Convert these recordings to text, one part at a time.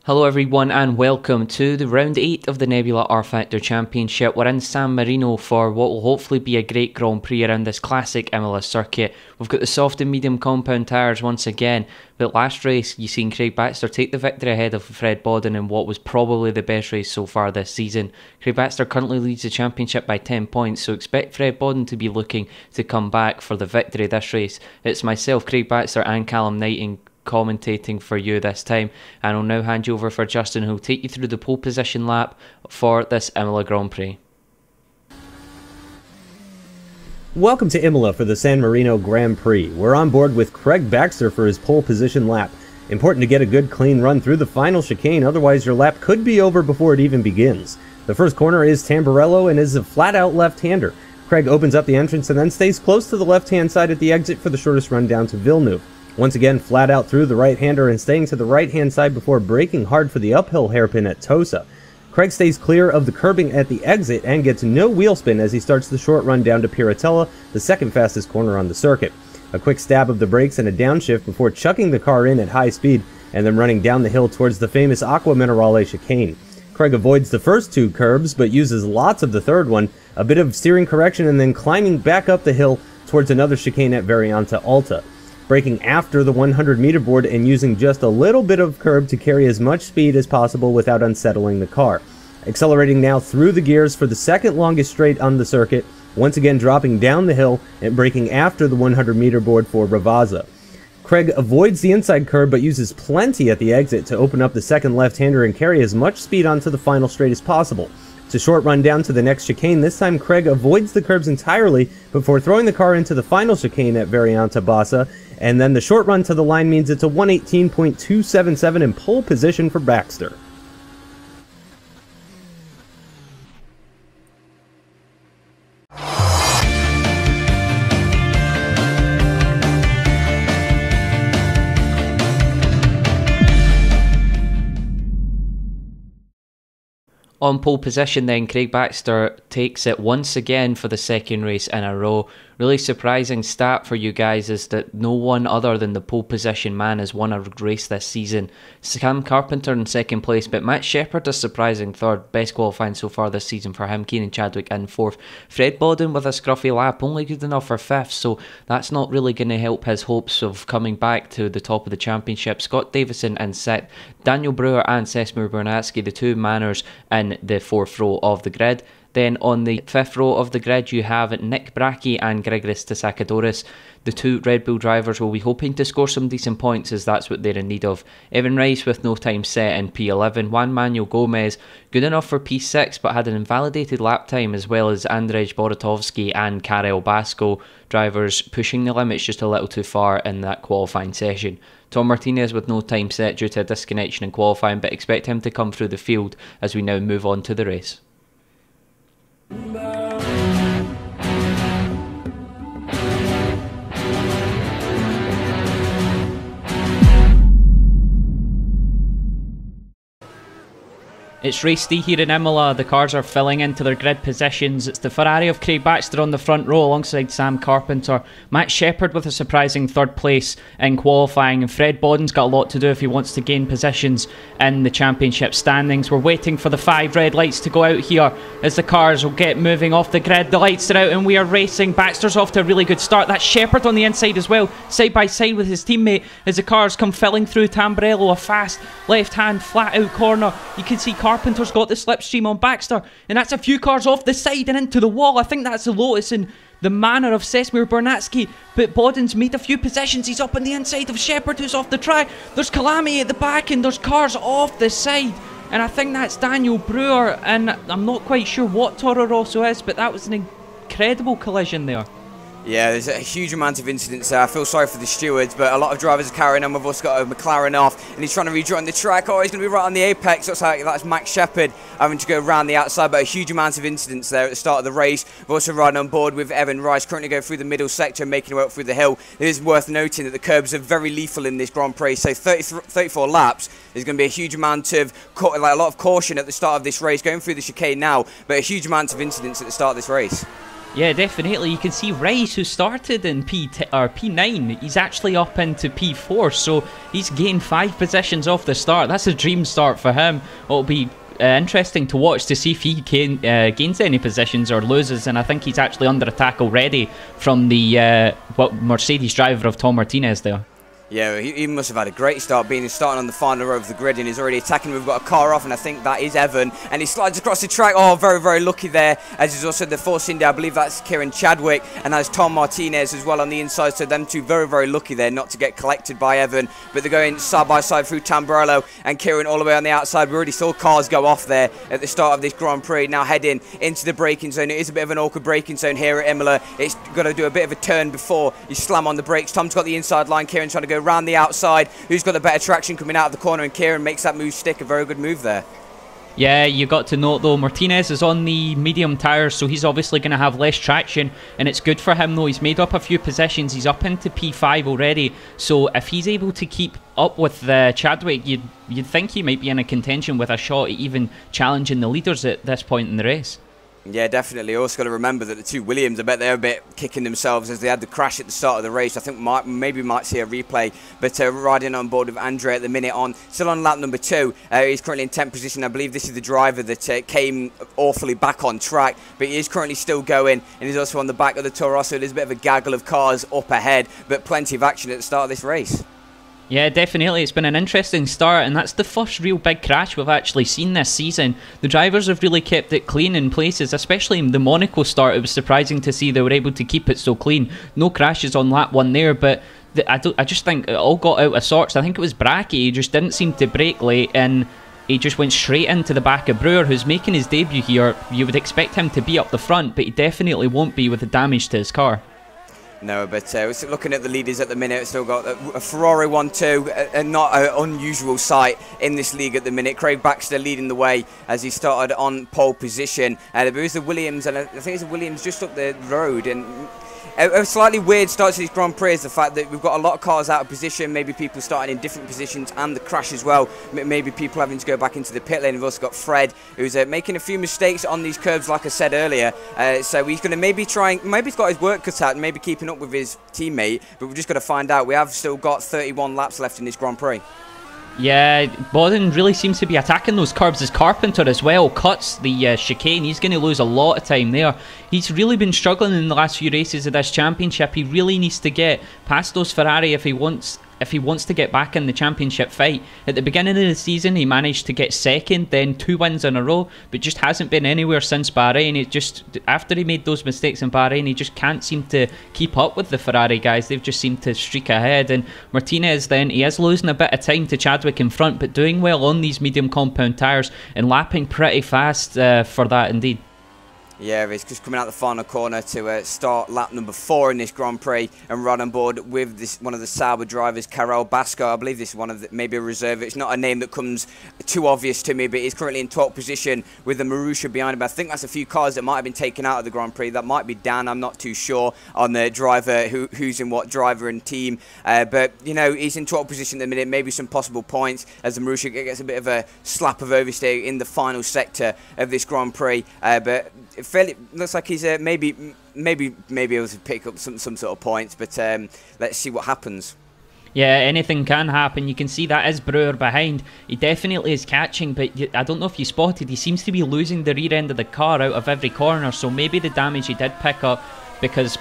Hello everyone and welcome to the round 8 of the Nebula rFactor Championship. We're in San Marino for what will hopefully be a great Grand Prix around this Classic Imola circuit. We've got the soft and medium compound tyres once again, but last race you seen Craig Baxter take the victory ahead of Fred Bodden in what was probably the best race so far this season. Craig Baxter currently leads the championship by 10 points, so expect Fred Bodden to be looking to come back for the victory this race. It's myself, Craig Baxter and Callum Knighting commentating for you this time, and I'll now hand you over for Justin, who will take you through the pole position lap for this Imola Grand Prix. Welcome to Imola for the San Marino Grand Prix. We're on board with Craig Baxter for his pole position lap. Important to get a good clean run through the final chicane, otherwise your lap could be over before it even begins. The first corner is Tamburello and is a flat out left-hander. Craig opens up the entrance and then stays close to the left-hand side at the exit for the shortest run down to Villeneuve. Once again, flat out through the right-hander and staying to the right-hand side before braking hard for the uphill hairpin at Tosa. Craig stays clear of the curbing at the exit and gets no wheel spin as he starts the short run down to Piratella, the second fastest corner on the circuit. A quick stab of the brakes and a downshift before chucking the car in at high speed and then running down the hill towards the famous Acqua Minerale chicane. Craig avoids the first two curbs but uses lots of the third one, a bit of steering correction and then climbing back up the hill towards another chicane at Variante Alta. Braking after the 100-meter board and using just a little bit of curb to carry as much speed as possible without unsettling the car. Accelerating now through the gears for the second longest straight on the circuit, once again dropping down the hill and braking after the 100-meter board for Ravazza. Craig avoids the inside curb but uses plenty at the exit to open up the second left-hander and carry as much speed onto the final straight as possible. It's a short run down to the next chicane. This time Craig avoids the curbs entirely before throwing the car into the final chicane at Variante Bassa, and then the short run to the line means it's a 1:18.277 in pole position for Baxter. On pole position then, Craig Baxter takes it once again for the second race in a row. Really surprising stat for you guys is that no one other than the pole position man has won a race this season. Cam Carpenter in second place, but Matt Shepherd a surprising third. Best qualifying so far this season for him. Keenan Chadwick in fourth. Fred Bodden with a scruffy lap, only good enough for fifth, so that's not really going to help his hopes of coming back to the top of the championship. Scott Davison in sixth. Daniel Brewer and Sesmir Bernatsky, the two manners, in the fourth row of the grid. Then on the fifth row of the grid you have Nick Bracchi and Grigoris Tsakadouris. The two Red Bull drivers will be hoping to score some decent points as that's what they're in need of. Evan Rice with no time set in P11. Juan Manuel Gomez good enough for P6 but had an invalidated lap time, as well as Andrzej Boratowski and Karel Basko, drivers pushing the limits just a little too far in that qualifying session. Tom Martinez with no time set due to a disconnection in qualifying, but expect him to come through the field as we now move on to the race. It's race D here in Imola. The cars are filling into their grid positions. It's the Ferrari of Craig Baxter on the front row alongside Sam Carpenter. Matt Shepherd with a surprising third place in qualifying, and Fred Bodden's got a lot to do if he wants to gain positions in the championship standings. We're waiting for the 5 red lights to go out here as the cars will get moving off the grid. The lights are out and we are racing. Baxter's off to a really good start. That's Shepherd on the inside as well, side by side with his teammate as the cars come filling through Tamburello. A fast left hand flat out corner. You can see Carpenter's got the slipstream on Baxter, and that's a few cars off the side and into the wall. I think that's the Lotus in the manner of Sesmir Bernatsky, but Bodden's made a few positions. He's up on the inside of Shepherd, who's off the track. There's Calamity at the back and there's cars off the side, and I think that's Daniel Brewer, and I'm not quite sure what Toro Rosso is, but that was an incredible collision there. Yeah, there's a huge amount of incidents there. I feel sorry for the stewards, but a lot of drivers are carrying on. We've also got a McLaren off, and he's trying to rejoin the track. Oh, he's going to be right on the apex. Looks like that's Max Shepherd having to go around the outside, but a huge amount of incidents there at the start of the race. We're also riding on board with Evan Rice, currently going through the middle sector and making way up through the hill. It is worth noting that the curbs are very lethal in this Grand Prix, so 34 laps. There's going to be a huge amount of, a lot of caution at the start of this race, going through the chicane now, but a huge amount of incidents at the start of this race. Yeah, definitely. You can see Rice, who started in P9, he's actually up into P4, so he's gained 5 positions off the start. That's a dream start for him. It'll be interesting to watch to see if he gains any positions or loses, and I think he's actually under attack already from the Mercedes driver of Tom Martinez there. Yeah, he must have had a great start, starting on the final row of the grid, and he's already attacking. We've got a car off, and I think that is Evan, and he slides across the track. Oh, very, very lucky there, as he's also the Force India. I believe that's Kieran Chadwick, and that's Tom Martinez as well on the inside, so them two very, very lucky there not to get collected by Evan, but they're going side by side through Tamburello and Kieran all the way on the outside. We already saw cars go off there at the start of this Grand Prix, now heading into the braking zone. It is a bit of an awkward braking zone here at Imola. It's got to do a bit of a turn before you slam on the brakes. Tom's got the inside line, Kieran's trying to go around the outside. Who's got the better traction coming out of the corner, and Kieran makes that move stick. A very good move there. Yeah, you got to note though, Martinez is on the medium tyres, so he's obviously going to have less traction, and it's good for him though. He's made up a few positions. He's up into P5 already, so if he's able to keep up with Chadwick, you'd think he might be in a contention with a shot at even challenging the leaders at this point in the race. Yeah, definitely. Also got to remember that the two Williams, I bet they're a bit kicking themselves as they had the crash at the start of the race. I think maybe might see a replay, but riding on board with Andre at the minute, still on lap number 2. He's currently in 10th position. I believe this is the driver that came awfully back on track, but he is currently still going, and he's also on the back of the Toro Rosso. There's a bit of a gaggle of cars up ahead, but plenty of action at the start of this race. Yeah, definitely. It's been an interesting start, and that's the first real big crash we've actually seen this season. The drivers have really kept it clean in places, especially in the Monaco start. It was surprising to see they were able to keep it so clean. No crashes on lap 1 there, but I just think it all got out of sorts. I think it was Bracky. He just didn't seem to brake late, and he just went straight into the back of Brewer, who's making his debut here. You would expect him to be up the front, but he definitely won't be with the damage to his car. No, but looking at the leaders at the minute, still got a Ferrari 1-2, and not an unusual sight in this league at the minute. Craig Baxter leading the way as he started on pole position. There was the Williams, and I think it's the Williams just up the road, and a slightly weird start to this Grand Prix is the fact that we've got a lot of cars out of position, maybe people starting in different positions, and the crash as well, maybe people having to go back into the pit lane. We've also got Fred, who's making a few mistakes on these curves, like I said earlier, so he's going to maybe he's got his work cut out and maybe keeping up with his teammate, but we're just going to find out. We have still got 31 laps left in this Grand Prix. Yeah, Bodden really seems to be attacking those curbs as Carpenter as well cuts the chicane. He's going to lose a lot of time there. He's really been struggling in the last few races of this championship. He really needs to get past those Ferrari if he wants to get back in the championship fight. At the beginning of the season, he managed to get second, then 2 wins in a row, but just hasn't been anywhere since Bahrain. After he made those mistakes in Bahrain, he just can't seem to keep up with the Ferrari guys. They've just seemed to streak ahead. And Martinez, then, he is losing a bit of time to Chadwick in front, but doing well on these medium compound tyres and lapping pretty fast for that indeed. Yeah, he's just coming out the final corner to start lap number 4 in this Grand Prix, and right on board with one of the Sauber drivers, Karel Basco. I believe this is one of maybe a reserve. It's not a name that comes too obvious to me, but he's currently in 12th position with the Marussia behind him. I think that's a few cars that might have been taken out of the Grand Prix. That might be Dan. I'm not too sure on the driver who's in what driver and team, but you know, he's in 12th position at the minute. Maybe some possible points as the Marussia gets a bit of a slap of oversteer in the final sector of this Grand Prix, but fairly looks like he's maybe able to pick up some sort of points, but let's see what happens. Yeah, anything can happen. You can see that is Brewer behind. He definitely is catching, but I don't know if you spotted, he seems to be losing the rear end of the car out of every corner, so maybe the damage he did pick up, because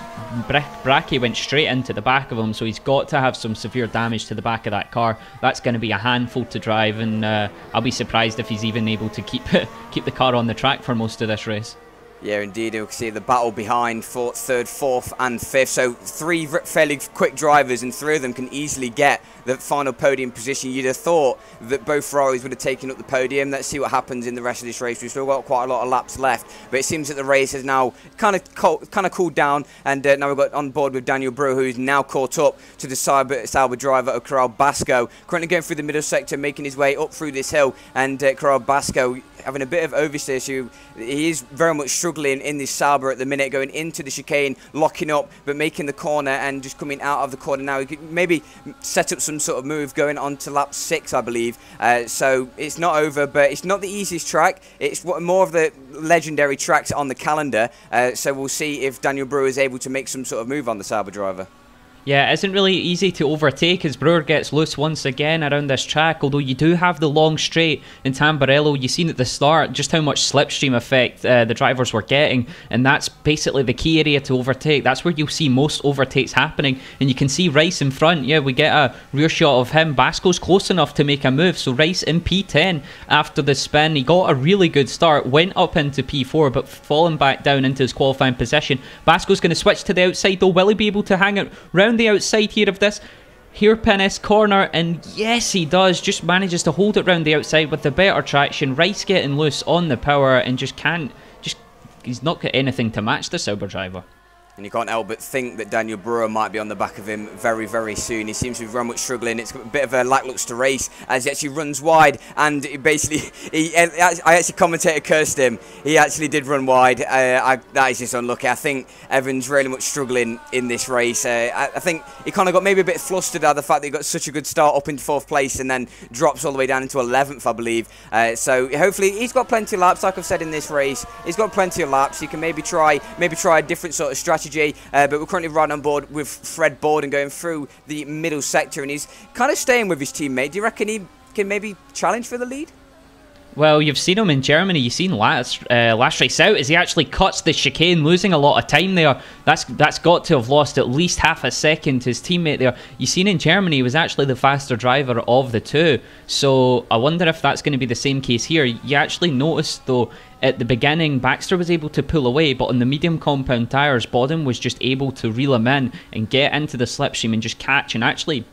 Bracky went straight into the back of him, so he's got to have some severe damage to the back of that car. That's going to be a handful to drive, and I'll be surprised if he's even able to keep the car on the track for most of this race. Yeah, indeed. You can see the battle behind for 3rd, 4th and 5th. So 3 fairly quick drivers, and 3 of them can easily get the final podium position. You'd have thought that both Ferraris would have taken up the podium. Let's see what happens in the rest of this race. We've still got quite a lot of laps left, but it seems that the race has now kind of cooled down, and now we've got on board with Daniel Brewer, who's now caught up to the Sauber driver, Karel Basco. Currently going through the middle sector, making his way up through this hill, and Karel Basco having a bit of oversteer, so he is very much struggling in this Sauber at the minute, going into the chicane, locking up, but making the corner and just coming out of the corner now. He could maybe set up some some sort of move going on to lap 6, I believe. So it's not over, but it's not the easiest track. It's more of the legendary tracks on the calendar. So we'll see if Daniel Brewer is able to make some sort of move on the Sauber driver. Yeah, it isn't really easy to overtake as Brewer gets loose once again around this track, although you do have the long straight in Tamburello. You've seen at the start just how much slipstream effect the drivers were getting, and that's basically the key area to overtake. That's where you'll see most overtakes happening, and you can see Rice in front. Yeah, we get a rear shot of him. Basco's close enough to make a move, so Rice in P10 after the spin. He got a really good start, went up into P4, but fallen back down into his qualifying position. Basco's going to switch to the outside though. Will he be able to hang it round the outside here of this hairpin-esque corner? And yes, he does. Just manages to hold it round the outside with the better traction. Rice getting loose on the power and just can't, he's not got anything to match the Sauber driver. And you can't help but think that Daniel Brewer might be on the back of him very, very soon. He seems to be very much struggling. It's a bit of a lackluster race as he actually runs wide. And basically, I actually commentator cursed him. He actually did run wide. That is just unlucky. I think Evans really much struggling in this race. I think he kind of got maybe a bit flustered at the fact that he got such a good start up into 4th place and then drops all the way down into 11th, I believe. So hopefully he's got plenty of laps, like I've said in this race. He's got plenty of laps. He can maybe try a different sort of strategy. But we're currently right on board with Fred Borden going through the middle sector, and he's kind of staying with his teammate. Do you reckon he can maybe challenge for the lead? Well, you've seen him in Germany. You've seen last race out as he actually cuts the chicane, losing a lot of time there. That's got to have lost at least half a second to his teammate there. You've seen in Germany he was actually the faster driver of the two. So I wonder if that's going to be the same case here. You actually noticed though at the beginning Baxter was able to pull away, but on the medium compound tyres Bodden was just able to reel him in and get into the slipstream and just catch and actually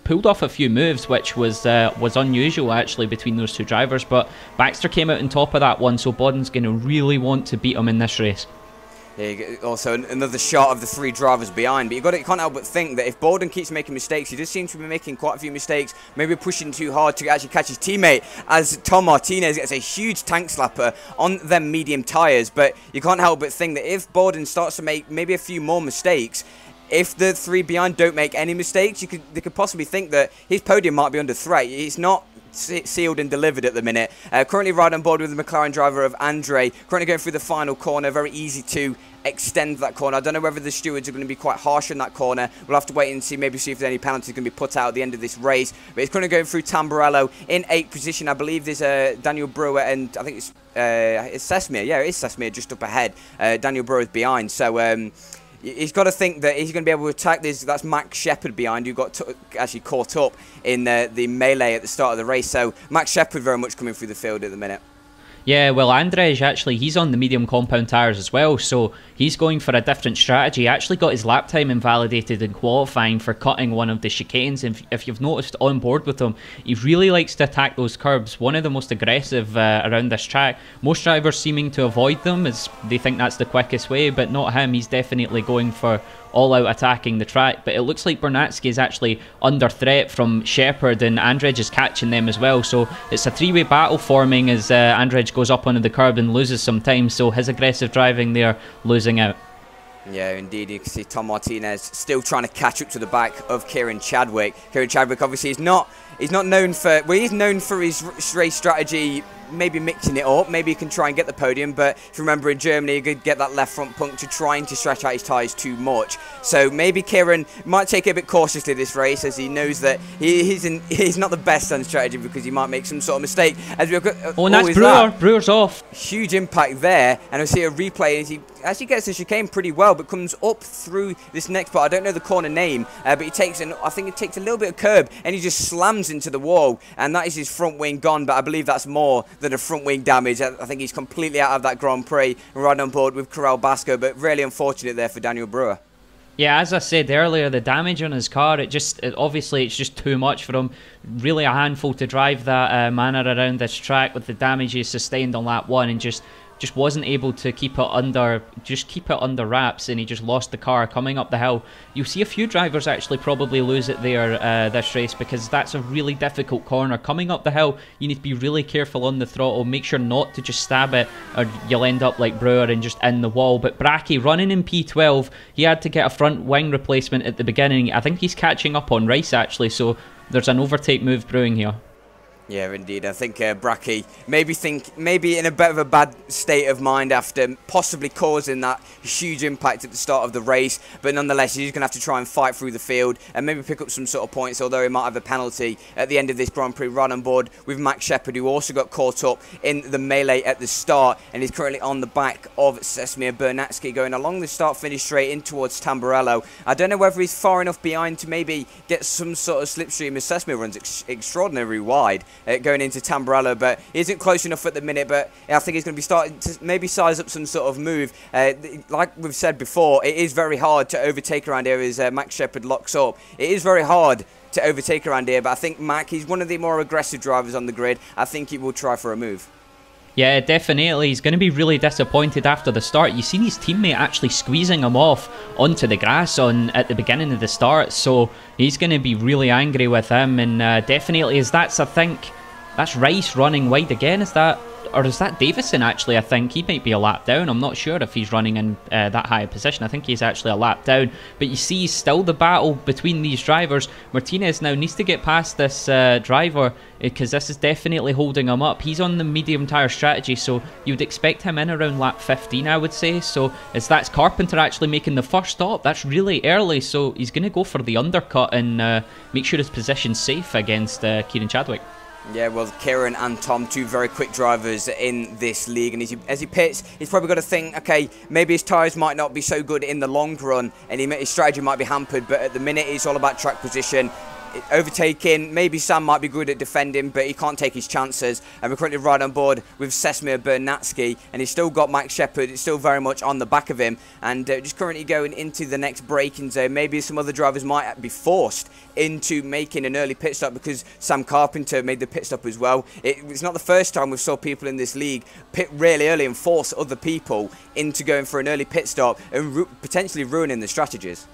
pulled off a few moves, which was unusual actually between those two drivers. But Baxter came out on top of that one, so Bodden's going to really want to beat him in this race. Yeah, also another shot of the 3 drivers behind, but you can't help but think that if Borden keeps making mistakes, he does seem to be making quite a few mistakes, maybe pushing too hard to actually catch his teammate, as Tom Martinez gets a huge tank slapper on them medium tyres. But you can't help but think that if Borden starts to make maybe a few more mistakes, if the 3 behind don't make any mistakes, they could possibly think that his podium might be under threat. It's not sealed and delivered at the minute. Currently right on board with the McLaren driver of Andre. Currently going through the final corner. Very easy to extend that corner. I don't know whether the stewards are going to be quite harsh in that corner. We'll have to wait and see, maybe see if there's any penalties going to be put out at the end of this race. But it's currently going through Tamburello in 8th position. I believe there's Daniel Brewer and I think it's Sesmir. Yeah, it is Sesmir just up ahead. Daniel Brewer's behind. So he's got to think that he's going to be able to attack this. That's Max Shepard behind, who got actually caught up in the melee at the start of the race. So Max Shepard very much coming through the field at the minute. Yeah, well, Andrej, actually, he's on the medium compound tyres as well, so he's going for a different strategy. He actually got his lap time invalidated in qualifying for cutting one of the chicanes. If you've noticed on board with him, he really likes to attack those curbs, one of the most aggressive around this track. Most drivers seeming to avoid them as they think that's the quickest way, but not him. He's definitely going for all-out attacking the track. But it looks like Bernatsky is actually under threat from Shepard, and Andrej is catching them as well. So it's a 3-way battle forming as Andrej goes up onto the curb and loses some time. So his aggressive driving there losing out. Yeah, indeed. You can see Tom Martinez still trying to catch up to the back of Kieran Chadwick. Kieran Chadwick obviously is not known for, well, he's known for his race strategy, maybe mixing it up. Maybe he can try and get the podium, but if you remember in Germany, he could get that left front puncture trying to stretch out his tyres too much. So maybe Kieran might take it a bit cautiously this race, as he knows that he's not the best on strategy because he might make some sort of mistake. As we've got, oh, and that's Brewer. Brewer's off. Huge impact there, and we'll see a replay as he actually gets the chicane pretty well, but comes up through this next part. I don't know the corner name, but he takes I think it takes a little bit of curb, and he just slams into the wall, and that is his front wing gone. But I believe that's more than a front wing damage. I think he's completely out of that Grand Prix and right on board with Corral Basco, but really unfortunate there for Daniel Brewer. Yeah, as I said earlier, the damage on his car, obviously it's just too much for him. Really a handful to drive that manner around this track with the damage he sustained on lap 1, and just wasn't able to keep it under wraps, and he just lost the car coming up the hill. You'll see a few drivers actually probably lose it there this race, because that's a really difficult corner. Coming up the hill, you need to be really careful on the throttle, make sure not to just stab it, or you'll end up like Brewer and just in the wall. But Bracky running in P12, he had to get a front wing replacement at the beginning. I think he's catching up on Rice actually, so there's an overtake move brewing here. Yeah, indeed. I think Bracky maybe in a bit of a bad state of mind after possibly causing that huge impact at the start of the race, but nonetheless he's going to have to try and fight through the field and maybe pick up some sort of points, although he might have a penalty at the end of this Grand Prix. Run on board with Max Shepherd, who also got caught up in the melee at the start, and he's currently on the back of Sesemir Bernatsky going along the start-finish straight in towards Tamburello. I don't know whether he's far enough behind to maybe get some sort of slipstream, as Sesemir runs extraordinarily wide going into Tamburello, but he isn't close enough at the minute. But I think he's going to be starting to maybe size up some sort of move. Like we've said before, it is very hard to overtake around here as Max Shepherd locks up. It is very hard to overtake around here, but I think Mac, he's one of the more aggressive drivers on the grid. I think he will try for a move. Yeah, definitely. He's going to be really disappointed after the start. You seen his teammate actually squeezing him off onto the grass at the beginning of the start, so he's going to be really angry with him. And definitely, I think that's Rice running wide again. Is that Davison actually? I think he might be a lap down. I'm not sure if he's running in that high a position. I think he's actually a lap down. But you see still the battle between these drivers. Martinez now needs to get past this driver because this is definitely holding him up. He's on the medium tyre strategy, so you would expect him in around lap 15, I would say. So as that's Carpenter actually making the first stop, that's really early. So he's going to go for the undercut and make sure his position's safe against Kieran Chadwick. Yeah, well, Kieran and Tom, two very quick drivers in this league, and as he pits, he's probably got to think, okay, maybe his tyres might not be so good in the long run, and his strategy might be hampered, but at the minute, it's all about track position. Overtaking, maybe Sam might be good at defending, but he can't take his chances. And we're currently right on board with Sesemir Bernatsky, and he's still got Max Shepherd. It's still very much on the back of him, and just currently going into the next braking zone. Maybe some other drivers might be forced into making an early pit stop because Sam Carpenter made the pit stop as well. It's not the first time we've saw people in this league pit really early and force other people into going for an early pit stop and potentially ruining the strategies.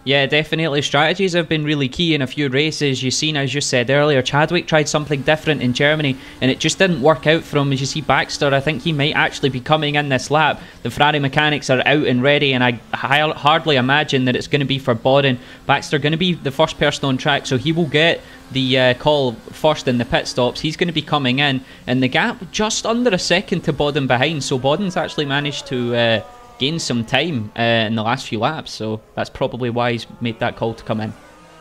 Yeah, definitely. Strategies have been really key in a few races. You've seen, as you said earlier, Chadwick tried something different in Germany and it just didn't work out for him. As you see Baxter, I think he might actually be coming in this lap. The Ferrari mechanics are out and ready, and I hardly imagine that it's going to be for Bodden. Baxter going to be the first person on track, so he will get the call first in the pit stops. He's going to be coming in, and the gap just under a second to Bodden behind, so Bodden's actually managed to gain some time in the last few laps, so that's probably why he's made that call to come in.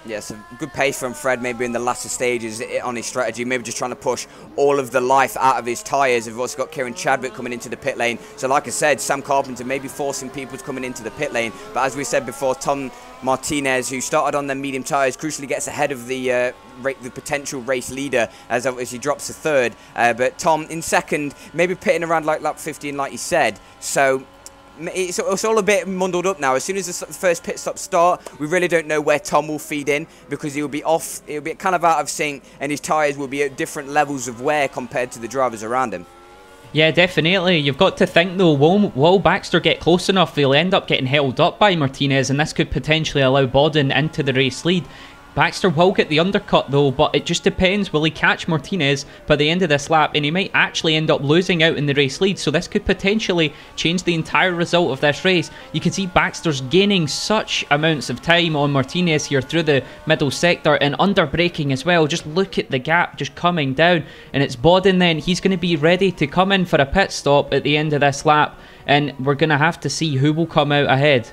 Yes, a good pace from Fred maybe in the latter stages on his strategy, maybe just trying to push all of the life out of his tyres. We've also got Kieran Chadwick coming into the pit lane, so like I said, Sam Carpenter maybe forcing people to coming into the pit lane, but as we said before, Tom Martinez, who started on the medium tyres, crucially gets ahead of the potential race leader as he drops to third, but Tom in second, maybe pitting around like lap 15 like you said, so it's all a bit muddled up now. As soon as the first pit stops start, we really don't know where Tom will feed in because he'll be off, he'll be kind of out of sync, and his tyres will be at different levels of wear compared to the drivers around him. Yeah, definitely. You've got to think though, will Baxter get close enough, he'll end up getting held up by Martinez, and this could potentially allow Bodden into the race lead. Baxter will get the undercut though, but it just depends. Will he catch Martinez by the end of this lap, and he might actually end up losing out in the race lead, so this could potentially change the entire result of this race. You can see Baxter's gaining such amounts of time on Martinez here through the middle sector and under braking as well. Just look at the gap just coming down, and it's Bodden then. He's going to be ready to come in for a pit stop at the end of this lap, and we're going to have to see who will come out ahead.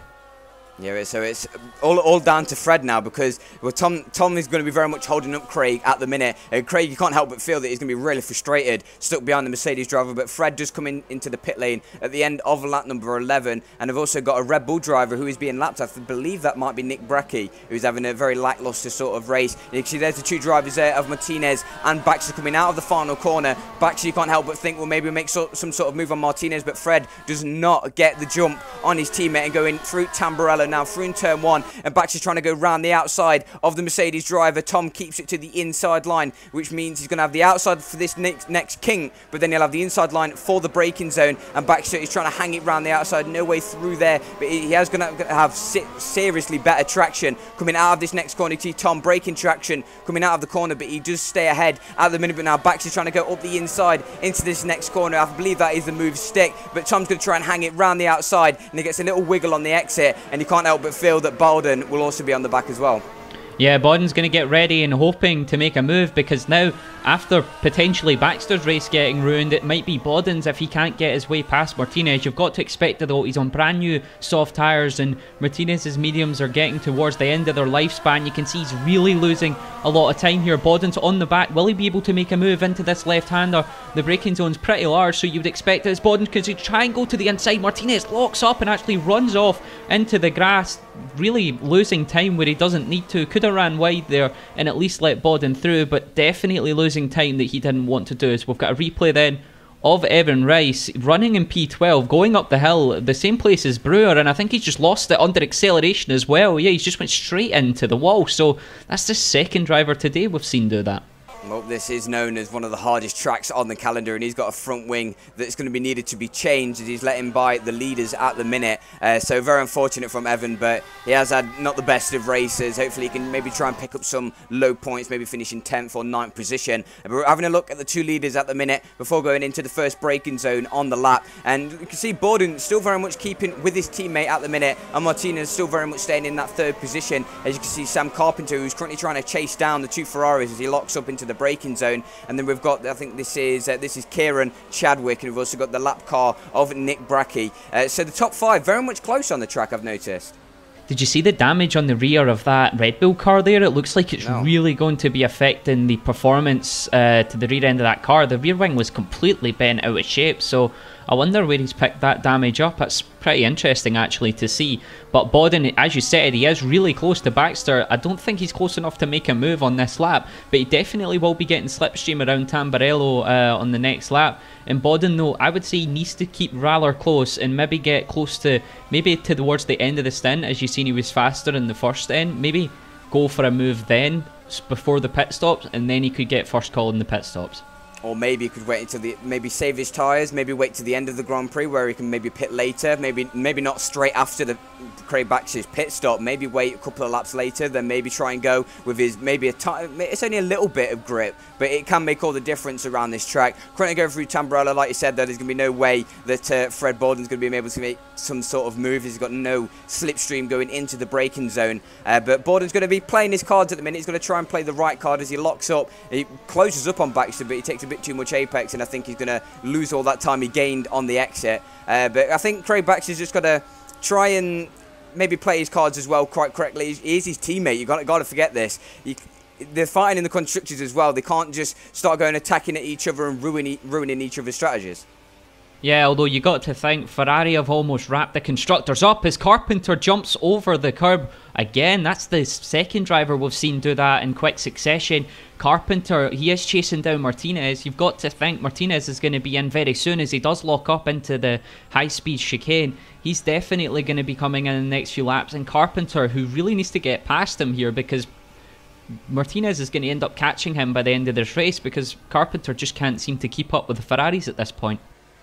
Yeah, so it's all down to Fred now because well, Tom is going to be very much holding up Craig at the minute. Craig, you can't help but feel that he's going to be really frustrated, stuck behind the Mercedes driver, but Fred does come into the pit lane at the end of lap number 11, and I've also got a Red Bull driver who is being lapped. I believe that might be Nick Bracky, who's having a very lackluster sort of race. And you can see there's the two drivers there of Martinez and Baxter coming out of the final corner. Baxter, you can't help but think, well, maybe make some sort of move on Martinez, but Fred does not get the jump on his teammate and going through Tamburello now through in turn one, and Baxter's trying to go round the outside of the Mercedes driver. Tom keeps it to the inside line, which means he's going to have the outside for this next kink, but then he'll have the inside line for the braking zone, and Baxter is trying to hang it round the outside. No way through there, but he is going to have seriously better traction coming out of this next corner. You see Tom braking traction coming out of the corner, but he does stay ahead at the minute. But now Baxter's trying to go up the inside into this next corner. I believe that is the move stick, but Tom's going to try and hang it round the outside, and he gets a little wiggle on the exit, and you can't help but feel that Bodden will also be on the back as well. Yeah, Bodden's going to get ready and hoping to make a move, because now, after potentially Baxter's race getting ruined, it might be Bodden's if he can't get his way past Martinez. You've got to expect it though, he's on brand new soft tyres and Martinez's mediums are getting towards the end of their lifespan. You can see he's really losing a lot of time here. Bodden's on the back. Will he be able to make a move into this left-hander? The braking zone's pretty large, so you would expect it as Bodden can try and go to the inside. Martinez locks up and actually runs off into the grass, really losing time where he doesn't need to. Could have ran wide there and at least let Bodden through, but definitely losing time that he didn't want to do. So we've got a replay then of Evan Rice running in P12, going up the hill, the same place as Brewer, and I think he's just lost it under acceleration as well. Yeah, he's just went straight into the wall, so that's the second driver today we've seen do that. Well, this is known as one of the hardest tracks on the calendar, and he's got a front wing that's going to be needed to be changed as he's letting by the leaders at the minute. So very unfortunate from Evan, but he has had not the best of races. Hopefully he can maybe try and pick up some low points, maybe finish in 10th or 9th position. But we're having a look at the two leaders at the minute before going into the first braking zone on the lap. And you can see Bodden still very much keeping with his teammate at the minute, and Martinez still very much staying in that third position. As you can see, Sam Carpenter, who's currently trying to chase down the two Ferraris as he locks up into the braking zone. And then we've got, I think this is Kieran Chadwick, and we've also got the lap car of Nick Brackey. So the top five very much close on the track, I've noticed. Did you see the damage on the rear of that Red Bull car there? It looks like it's really going to be affecting the performance to the rear end of that car. The rear wing was completely bent out of shape, so I wonder where he's picked that damage up. That's pretty interesting actually to see. But Bodden, as you said, he is really close to Baxter. I don't think he's close enough to make a move on this lap, but he definitely will be getting slipstream around Tamburello on the next lap. And Bodden, though, I would say he needs to keep rather close and maybe get close to, maybe towards the end of the stint, as you've seen he was faster in the first stint. Maybe go for a move then, before the pit stops, and then he could get first call in the pit stops. Or maybe he could wait until maybe save his tyres, maybe wait to the end of the Grand Prix where he can maybe pit later, maybe not straight after the Craig Baxter's pit stop, maybe wait a couple of laps later, then maybe try and go with his it's only a little bit of grip, but it can make all the difference around this track. Currently going through Tamburello, like you said, there's going to be no way that Fred Bodden's going to be able to make some sort of move. He's got no slipstream going into the braking zone, but Bodden's going to be playing his cards at the minute. He's going to try and play the right card as he locks up. He closes up on Baxter, but he takes a bit too much apex, and I think he's going to lose all that time he gained on the exit. But I think Craig Baxter's just got to try and maybe play his cards as well quite correctly. He is his teammate. You've got to forget this. They're fighting in the constructors as well. They can't just start going attacking at each other and ruining each other's strategies. Yeah, although you got to think Ferrari have almost wrapped the constructors up as Carpenter jumps over the curb again. That's the second driver we've seen do that in quick succession. Carpenter, he is chasing down Martinez. You've got to think Martinez is going to be in very soon as he does lock up into the high-speed chicane. He's definitely going to be coming in the next few laps, and Carpenter, who really needs to get past him here, because Martinez is going to end up catching him by the end of this race, because Carpenter just can't seem to keep up with the Ferraris at this point.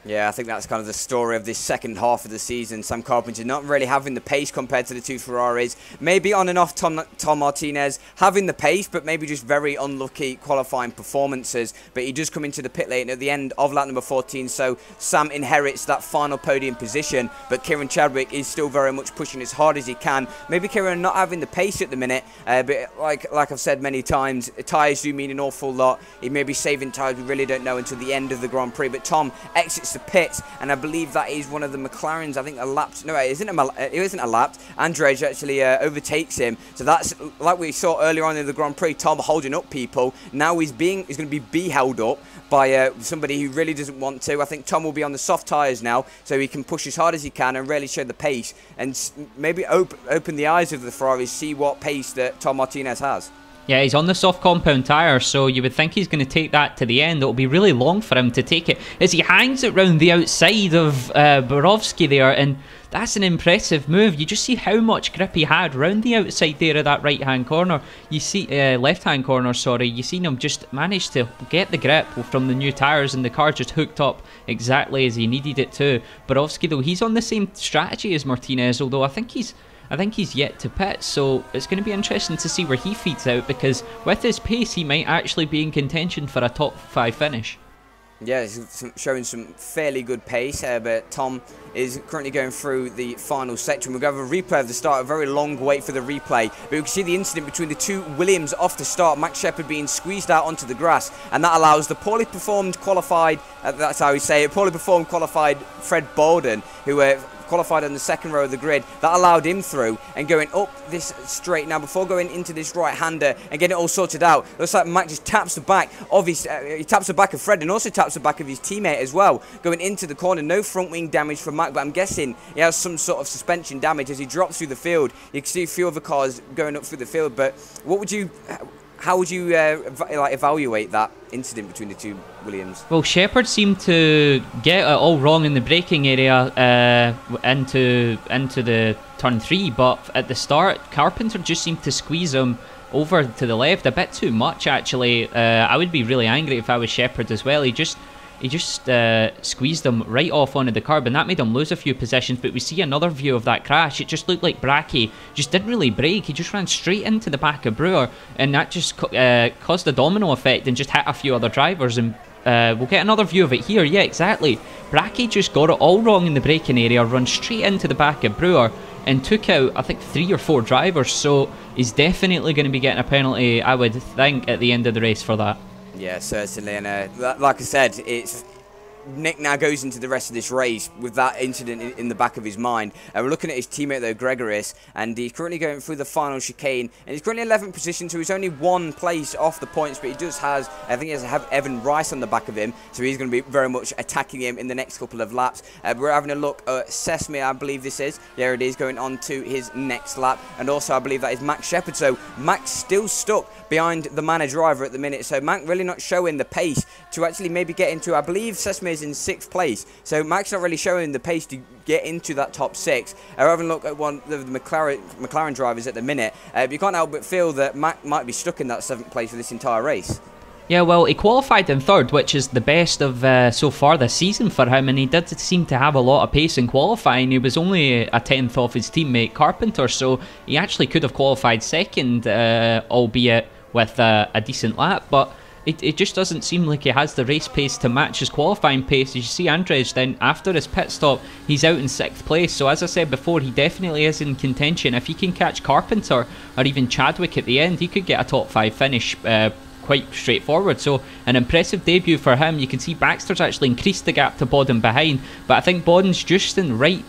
Yeah, I think that's kind of the story of this second half of the season. Sam Carpenter not really having the pace compared to the two Ferraris. Maybe on and off Tom Martinez having the pace, but maybe just very unlucky qualifying performances. But he does come into the pit lane at the end of lap number 14, so Sam inherits that final podium position. But Kieran Chadwick is still very much pushing as hard as he can. Maybe Kieran not having the pace at the minute, but like I've said many times, tyres do mean an awful lot. He may be saving tyres, we really don't know until the end of the Grand Prix. But Tom exits the pits, and I believe that is one of the McLarens. I think a lapped. No, it isn't a lapped. Andrej actually overtakes him. So that's like we saw earlier on in the Grand Prix. Tom holding up people. Now he's going to be held up by somebody who really doesn't want to. I think Tom will be on the soft tyres now, so he can push as hard as he can and really show the pace, and maybe open the eyes of the Ferraris, see what pace that Tom Martinez has. Yeah, he's on the soft compound tyre, so you would think he's going to take that to the end. It'll be really long for him to take it as he hangs it round the outside of Borowski there, and that's an impressive move. You just see how much grip he had round the outside there of that right-hand corner. You see, left-hand corner, sorry. You seen him just manage to get the grip from the new tyres, and the car just hooked up exactly as he needed it to. Borowski, though, he's on the same strategy as Martinez, although I think he's yet to pit, so it's going to be interesting to see where he feeds out, because with his pace he might actually be in contention for a top 5 finish. Yeah, it's showing some fairly good pace, but Tom is currently going through the final section. We're going to have a replay of the start, a very long wait for the replay, but we can see the incident between the two Williams off the start, Max Shepherd being squeezed out onto the grass, and that allows the poorly performed qualified, that's how we say it, poorly performed qualified Fred Bolden, who qualified on the second row of the grid. That allowed him through and going up this straight. Now, before going into this right-hander and getting it all sorted out, looks like Mac just taps the back of his, he taps the back of Fred and also taps the back of his teammate as well, going into the corner. No front wing damage from Mac, but I'm guessing he has some sort of suspension damage as he drops through the field. You can see a few other cars going up through the field, but what would you, how would you like evaluate that incident between the two Williams? Well, Shepherd seemed to get it all wrong in the braking area into the turn 3, but at the start, Carpenter just seemed to squeeze him over to the left a bit too much, actually. I would be really angry if I was Shepherd as well. He just squeezed him right off onto the curb, and that made him lose a few positions. But we see another view of that crash. It just looked like Bracky just didn't really brake. He just ran straight into the back of Brewer, and that just caused a domino effect and just hit a few other drivers. And we'll get another view of it here. Yeah, exactly. Bracky just got it all wrong in the braking area, run straight into the back of Brewer, and took out, I think, 3 or 4 drivers. So he's definitely going to be getting a penalty, I would think, at the end of the race for that. Yeah, certainly, and like I said, Nick now goes into the rest of this race with that incident in the back of his mind. We're looking at his teammate though, Gregoris, and he's currently going through the final chicane, and he's currently 11th position, so he's only 1 place off the points, but he does has, I think he has to have Evan Rice on the back of him, so he's going to be very much attacking him in the next couple of laps. We're having a look at Sesame, I believe this is. There it is, going on to his next lap, and also I believe that is Max Shepherd, so Max still stuck behind the Manor driver at the minute, so Mac really not showing the pace to actually maybe get into, I believe Sesame is in 6th place, so Mac's not really showing the pace to get into that top 6. We're having a look at one of the McLaren drivers at the minute, but you can't help but feel that Mac might be stuck in that 7th place for this entire race. Yeah, well, he qualified in 3rd, which is the best of so far this season for him, and he did seem to have a lot of pace in qualifying. He was only a 10th off his teammate Carpenter, so he actually could have qualified 2nd, albeit with a decent lap, but it just doesn't seem like he has the race pace to match his qualifying pace. As you see, Andrej then, after his pit stop, he's out in 6th place, so as I said before, he definitely is in contention. If he can catch Carpenter or even Chadwick at the end, he could get a top 5 finish quite straightforward. So an impressive debut for him. You can see Baxter's actually increased the gap to Bodden behind, but I think Bodden's just in right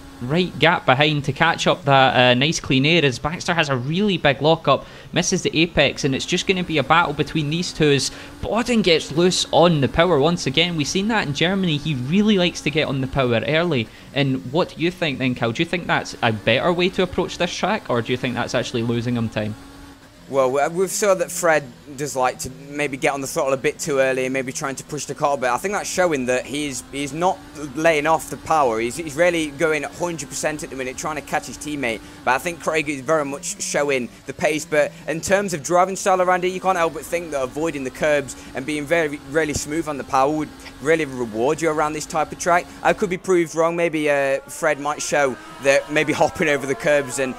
gap behind to catch up that nice clean air, as Baxter has a really big lockup, misses the apex, and it's just going to be a battle between these two as Bodden gets loose on the power once again. We've seen that in Germany. He really likes to get on the power early. And what do you think then, Cal? Do you think that's a better way to approach this track, or do you think that's actually losing him time? Well, we've saw that Fred does like to maybe get on the throttle a bit too early and maybe trying to push the car a bit. I think that's showing that he's not laying off the power. He's really going 100% at the minute, trying to catch his teammate. But I think Craig is very much showing the pace. But in terms of driving style around it, you can't help but think that avoiding the curbs and being really smooth on the power would really reward you around this type of track. I could be proved wrong. Maybe Fred might show that maybe hopping over the curbs and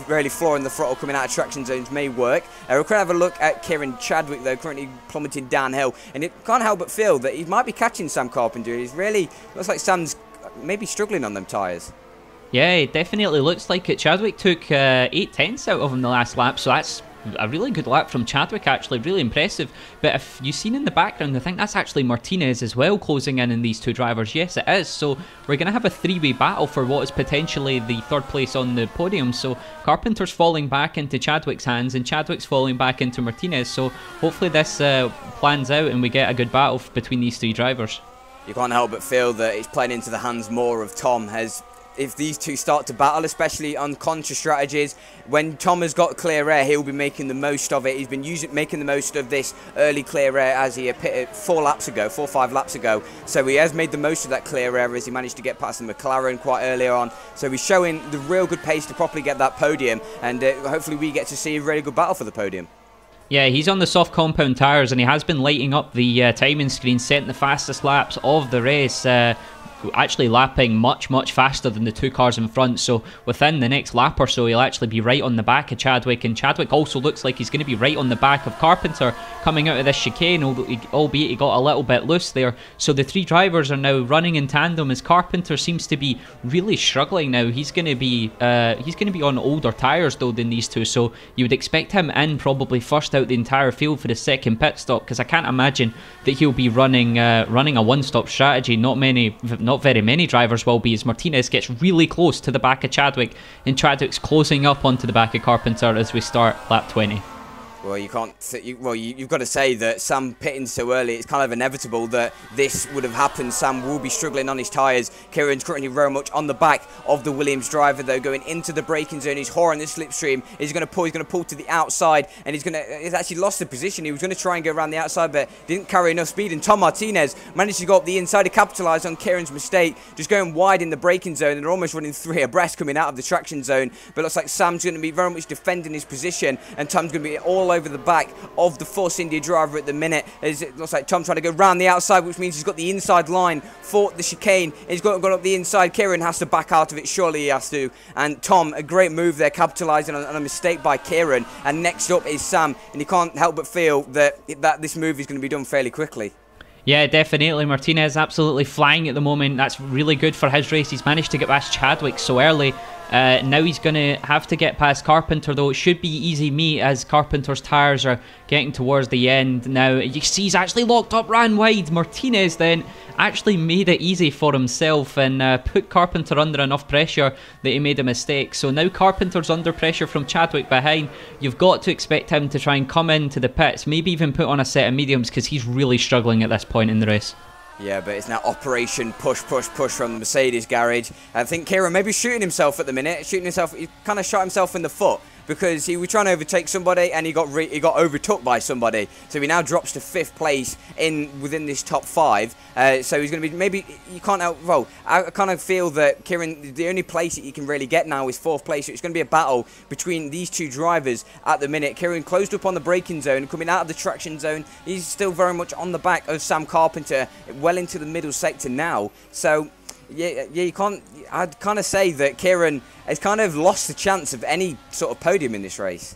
really flooring the throttle coming out of traction zones may work. We're going to have a look at Kieran Chadwick though, currently plummeting downhill, and it can't help but feel that he might be catching Sam Carpenter. He's really, looks like Sam's maybe struggling on them tyres. Yeah, it definitely looks like it. Chadwick took 8/10 out of him the last lap, so that's a really good lap from Chadwick, actually, really impressive. But if you've seen in the background, I think that's actually Martinez as well closing in these two drivers. Yes, it is. So we're going to have a 3-way battle for what is potentially the 3rd place on the podium. So Carpenter's falling back into Chadwick's hands and Chadwick's falling back into Martinez. So hopefully this plans out and we get a good battle between these 3 drivers. You can't help but feel that it's playing into the hands more of Tom, as if these two start to battle, especially on contra strategies, when Tom has got clear air, he'll be making the most of it. He's been making the most of this early clear air as he pitted 4 or 5 laps ago. So he has made the most of that clear air as he managed to get past the McLaren quite earlier on. So he's showing the real good pace to properly get that podium, and hopefully we get to see a really good battle for the podium. Yeah, he's on the soft compound tyres and he has been lighting up the timing screen, setting the fastest laps of the race. actually lapping much faster than the 2 cars in front, so within the next lap or so he'll actually be right on the back of Chadwick, and Chadwick also looks like he's going to be right on the back of Carpenter coming out of this chicane, albeit he got a little bit loose there. So the 3 drivers are now running in tandem as Carpenter seems to be really struggling now. He's going to be on older tyres though than these 2, so you would expect him in probably first out the entire field for the second pit stop, because I can't imagine that he'll be running a one-stop strategy. Not very many drivers will be, as Martinez gets really close to the back of Chadwick, and Chadwick's closing up onto the back of Carpenter as we start lap 20. Well, you can't. You've got to say that Sam pitting so early, it's kind of inevitable that this would have happened. Sam will be struggling on his tyres. Kieran's currently very much on the back of the Williams driver, though, going into the braking zone. He's horing the slipstream. He's going to pull to the outside, and he's actually lost the position. He was going to try and go around the outside, but didn't carry enough speed. And Tom Martinez managed to go up the inside to capitalise on Kieran's mistake, just going wide in the braking zone, and they're almost running 3 abreast coming out of the traction zone. But it looks like Sam's going to be very much defending his position, and Tom's going to be all over the back of the Force India driver at the minute. As it looks like Tom trying to go round the outside, which means he's got the inside line for the chicane. He's got up the inside. Kieran has to back out of it. Surely he has to. And Tom, a great move there, capitalising on a mistake by Kieran. And next up is Sam, and you can't help but feel that this move is going to be done fairly quickly. Yeah, definitely. Martinez absolutely flying at the moment. That's really good for his race. He's managed to get past Chadwick so early. Now he's going to have to get past Carpenter, though. It should be easy meet as Carpenter's tyres are getting towards the end. Now, you see he's actually locked up, ran wide. Martinez then actually made it easy for himself and put Carpenter under enough pressure that he made a mistake. So now Carpenter's under pressure from Chadwick behind. You've got to expect him to try and come into the pits, maybe even put on a set of mediums, because he's really struggling at this point in the race. Yeah, but it's now Operation Push from the Mercedes garage. I think Kieran maybe shooting himself at the minute. He kind of shot himself in the foot, because he was trying to overtake somebody and he got overtook by somebody. So he now drops to 5th place within this top 5. So he's going to be, maybe you can't help. Well, I kind of feel that Kieran, the only place that he can really get now is 4th place. So it's going to be a battle between these 2 drivers at the minute. Kieran closed up on the braking zone, coming out of the traction zone. He's still very much on the back of Sam Carpenter, well into the middle sector now. So yeah, you can't. I'd kind of say that Kieran has kind of lost the chance of any sort of podium in this race.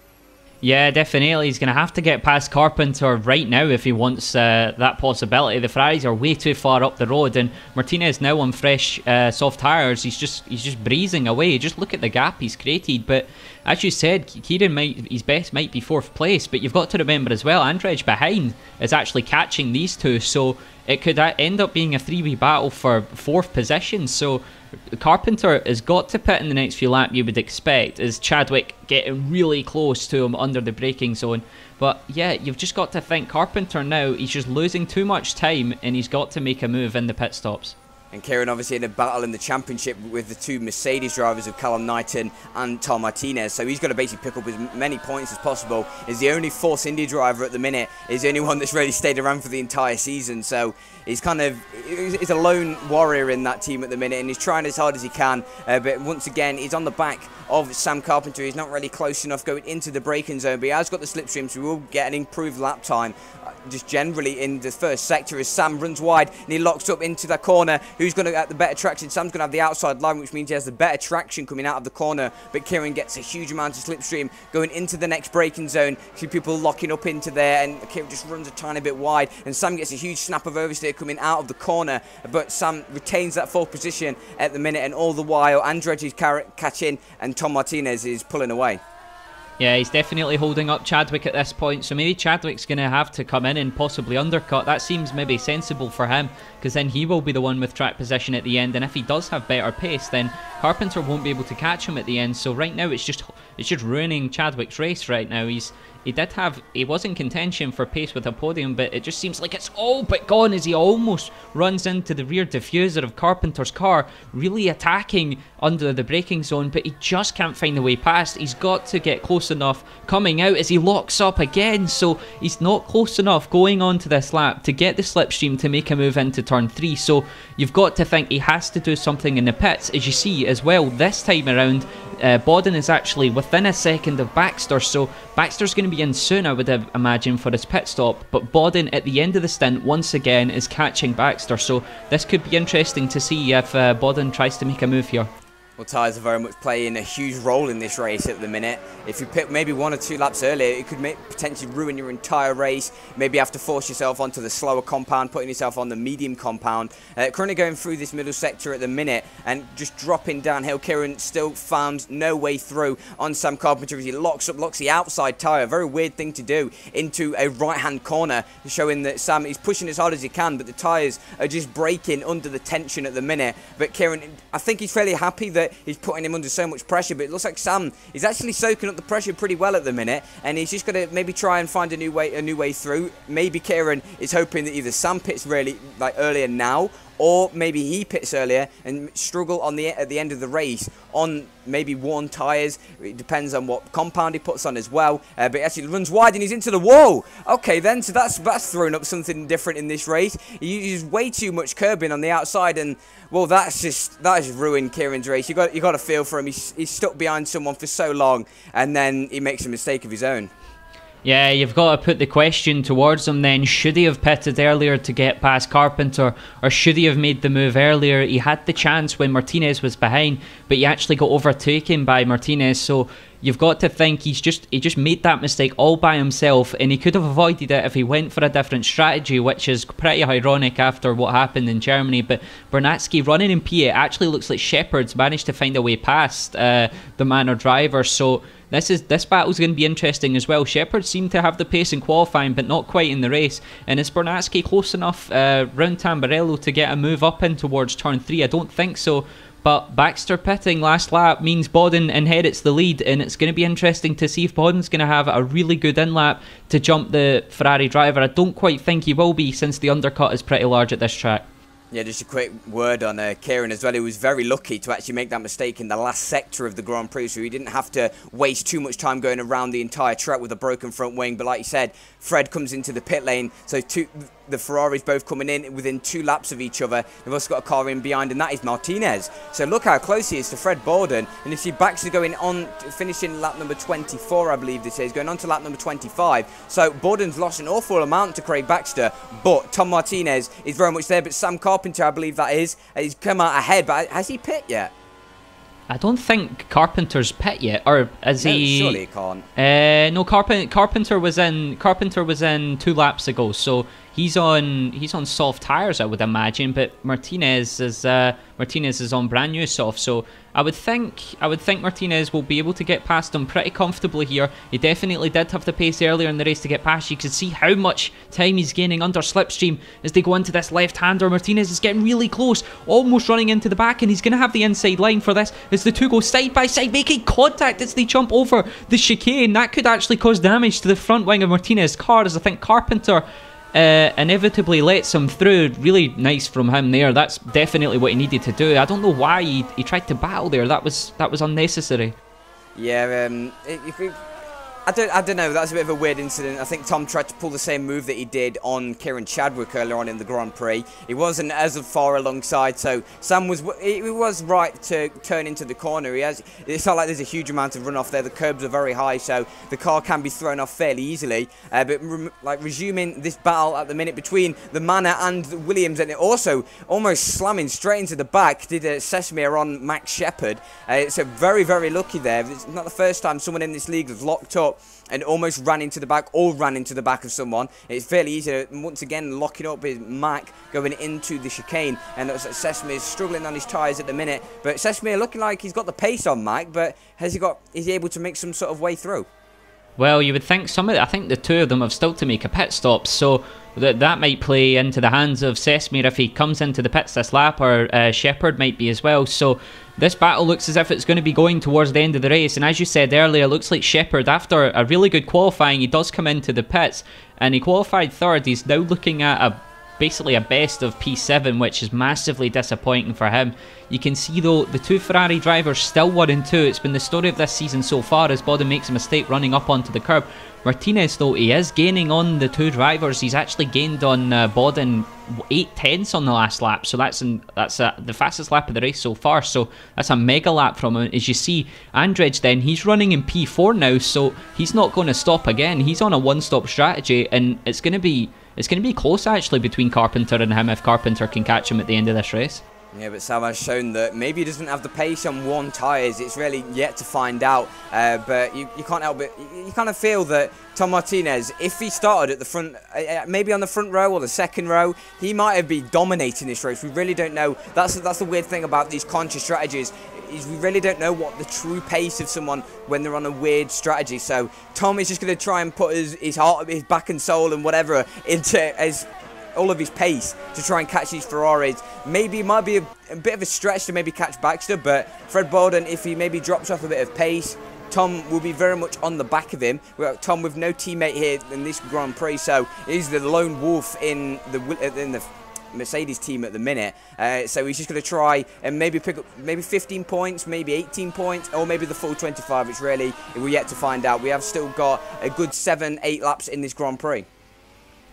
Yeah, definitely. He's going to have to get past Carpenter right now if he wants that possibility. The Ferraris are way too far up the road, and Martinez now on fresh soft tyres. He's just breezing away. Just look at the gap he's created. But as you said, Kieran his best might be 4th place, but you've got to remember as well, Andrej behind is actually catching these 2, so it could end up being a 3-way battle for 4th position. So Carpenter has got to pit in the next few laps, you would expect, as Chadwick getting really close to him under the braking zone. But yeah, you've just got to think Carpenter now, he's just losing too much time, and he's got to make a move in the pit stops. And Kieran obviously in a battle in the championship with the 2 Mercedes drivers of Callum Knighton and Tom Martinez. So he's got to basically pick up as many points as possible. He's the only Force India driver at the minute. He's the only one that's really stayed around for the entire season. So he's a lone warrior in that team at the minute, and he's trying as hard as he can. But once again, he's on the back of Sam Carpenter. He's not really close enough going into the braking zone, but he has got the slipstream, so we will get an improved lap time just generally in the first sector as Sam runs wide and he locks up into that corner. Who's going to get the better traction? Sam's going to have the outside line, which means he has the better traction coming out of the corner, but Kieran gets a huge amount of slipstream going into the next braking zone. See people locking up into there, and Kieran just runs a tiny bit wide, and Sam gets a huge snap of oversteer coming out of the corner, but Sam retains that 4th position at the minute, and all the while Andrej is catching and Tom Martinez is pulling away. Yeah, he's definitely holding up Chadwick at this point, so maybe Chadwick's going to have to come in and possibly undercut. That seems maybe sensible for him, because then he will be the one with track position at the end, and if he does have better pace, then Carpenter won't be able to catch him at the end. So right now it's just ruining Chadwick's race right now. He was in contention for pace with a podium, but it just seems like it's all but gone as he almost runs into the rear diffuser of Carpenter's car, really attacking under the braking zone, but he just can't find the way past. He's got to get close enough coming out as he locks up again, so he's not close enough going on to this lap to get the slipstream to make a move into turn 3. So you've got to think he has to do something in the pits. As you see, as well. This time around, Bodden is actually within a second of Baxter, so Baxter's going to be in soon, I would imagine, for his pit stop, but Bodden at the end of the stint once again is catching Baxter, so this could be interesting to see if Bodden tries to make a move here. Well, tyres are very much playing a huge role in this race at the minute. If you pick maybe 1 or 2 laps earlier, it could potentially ruin your entire race. Maybe have to force yourself onto the slower compound, putting yourself on the medium compound. Currently going through this middle sector at the minute and just dropping downhill. Kieran still found no way through on Sam Carpenter as he locks the outside tyre. Very weird thing to do into a right-hand corner, showing that Sam is pushing as hard as he can, but the tyres are just breaking under the tension at the minute. But Kieran, I think he's fairly happy that he's putting him under so much pressure, but it looks like Sam is actually soaking up the pressure pretty well at the minute, and he's just going to maybe try and find a new way through. Maybe Kieran is hoping that either Sam pits really earlier now, or maybe he pits earlier and struggle at the end of the race on maybe worn tyres. It depends on what compound he puts on as well. But he actually runs wide and he's into the wall. Okay then, so that's thrown up something different in this race. He uses way too much curbing on the outside, and well, that just ruined Kieran's race. You got to feel for him. He's stuck behind someone for so long, and then he makes a mistake of his own. Yeah, you've got to put the question towards him then. Should he have pitted earlier to get past Carpenter, or should he have made the move earlier? He had the chance when Martinez was behind, but he actually got overtaken by Martinez, so you've got to think he just made that mistake all by himself, and he could have avoided it if he went for a different strategy, which is pretty ironic after what happened in Germany. But Bernatsky running in P8 actually looks like Shepard's managed to find a way past the Manor driver, so this battle's going to be interesting as well. Shepard seemed to have the pace in qualifying, but not quite in the race. And is Bernatsky close enough round Tamburello to get a move up in towards turn 3? I don't think so. But Baxter pitting last lap means Bodden inherits the lead, and it's going to be interesting to see if Bodden's going to have a really good in-lap to jump the Ferrari driver. I don't quite think he will be, since the undercut is pretty large at this track. Yeah, just a quick word on Kieran as well. He was very lucky to actually make that mistake in the last sector of the Grand Prix, so he didn't have to waste too much time going around the entire track with a broken front wing. But like you said, Fred comes into the pit lane, so the Ferraris both coming in within 2 laps of each other. They've also got a car in behind, and that is Martinez. So look how close he is to Fred Bodden. And you see Baxter going on, finishing lap number 24, I believe this is, going on to lap number 25. So Bodden's lost an awful amount to Craig Baxter, but Tom Martinez is very much there. But Sam Carpenter, I believe that is, he's come out ahead, but has he pit yet? I don't think Carpenter's pit yet, or is he? Surely he can't. No, Carpenter was in 2 laps ago, so he's on soft tires, I would imagine. But Martinez is on brand new soft, so I would think Martinez will be able to get past him pretty comfortably here. He definitely did have the pace earlier in the race to get past. You can see how much time he's gaining under slipstream as they go into this left-hander. Martinez is getting really close, almost running into the back, and he's going to have the inside line for this as the two go side by side, making contact as they jump over the chicane. That could actually cause damage to the front wing of Martinez's car, as I think Carpenter inevitably lets him through. Really nice from him there. That's definitely what he needed to do. I don't know why he tried to battle there. That was unnecessary. Yeah, I don't know, that's a bit of a weird incident. I think Tom tried to pull the same move that he did on Kieran Chadwick earlier on in the Grand Prix. He wasn't as far alongside, so Sam was right to turn into the corner. It's not like there's a huge amount of runoff there. The curbs are very high, so the car can be thrown off fairly easily. But resuming this battle at the minute between the Manor and the Williams, and it also almost slamming straight into the back, did Sesame on Max Shepard. So very, very lucky there. It's not the first time someone in this league has locked up and almost ran into the back, or ran into the back of someone. It's fairly easy to, once again, locking up his Mac going into the chicane. And looks like Sesame is struggling on his tyres at the minute. But Sesame looking like he's got the pace on Mac, but is he able to make some sort of way through? Well, you would think I think the two of them have still to make a pit stop, so that might play into the hands of Sesame if he comes into the pits this lap, or Shepard might be as well. So this battle looks as if it's going to be going towards the end of the race, and as you said earlier, it looks like Shepard, after a really good qualifying, he does come into the pits, and he qualified third. He's now looking at basically a best of P7, which is massively disappointing for him. You can see though, the two Ferrari drivers still 1 and 2. It's been the story of this season so far as Bodden makes a mistake running up onto the curb. Martinez though, he is gaining on the two drivers. He's actually gained on Bodden 8/10 on the last lap, so that's the fastest lap of the race so far, so that's a mega lap from him. As you see, Andrej then, he's running in P4 now, so he's not going to stop again. He's on a one-stop strategy, and it's going to be close actually between Carpenter and him if Carpenter can catch him at the end of this race. Yeah, but Sam has shown that maybe he doesn't have the pace on one tyres. It's really yet to find out. But you can't help it. You kind of feel that Tom Martinez, if he started at the front, maybe on the front row or the second row, he might have been dominating this race. We really don't know. That's the weird thing about these conscious strategies, is we really don't know what the true pace of someone when they're on a weird strategy. So Tom is just going to try and put his heart, his back and soul and whatever into all of his pace to try and catch these Ferraris. Maybe it might be a bit of a stretch to maybe catch Baxter, but Fred Bodden, if he maybe drops off a bit of pace, Tom will be very much on the back of him. We've got Tom with no teammate here in this Grand Prix, so he's the lone wolf in the Mercedes team at the minute. So he's just going to try and maybe pick up maybe 15 points, maybe 18 points, or maybe the full 25. It's really, we're yet to find out. We have still got a good 7-8 laps in this Grand Prix.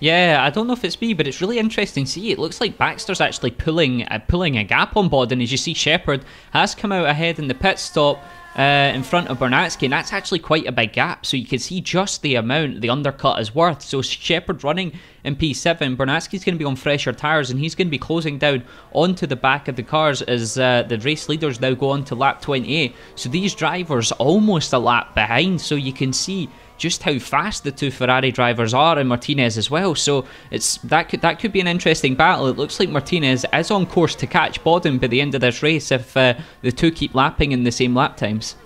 Yeah, I don't know if it's me, but it's really interesting to see. It looks like Baxter's actually pulling a gap on Bodden. As you see, Shepherd has come out ahead in the pit stop in front of Bernatsky, and that's actually quite a big gap. So you can see just the amount the undercut is worth. So Shepherd running in P7, Bernatsky's going to be on fresher tyres, and he's going to be closing down onto the back of the cars as the race leaders now go on to lap 28. So these drivers almost a lap behind. So you can see just how fast the two Ferrari drivers are, and Martinez as well. So that could be an interesting battle. It looks like Martinez is on course to catch Bodden by the end of this race if the two keep lapping in the same lap times.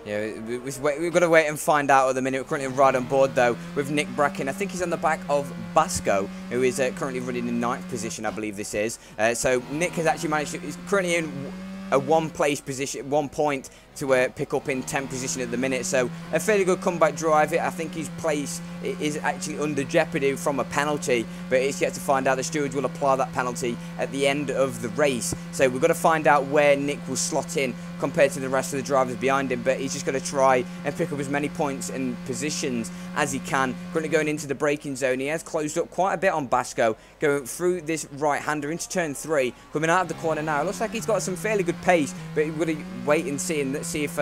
Yeah, we've got to wait and find out at the minute. We're currently right on board though with Nick Bracken. I think he's on the back of Basco, who is currently running in 9th position, I believe this is. So Nick has actually managed to, he's currently in a one point to pick up in 10th position at the minute, so a fairly good comeback drive. I think his place is actually under jeopardy from a penalty, but it's yet to find out. The stewards will apply that penalty at the end of the race, so we've got to find out where Nick will slot in compared to the rest of the drivers behind him, but he's just going to try and pick up as many points and positions as he can. Currently going into the braking zone, he has closed up quite a bit on Basco, going through this right-hander into turn 3, coming out of the corner now. It looks like he's got some fairly good pace, but we're going to wait and see if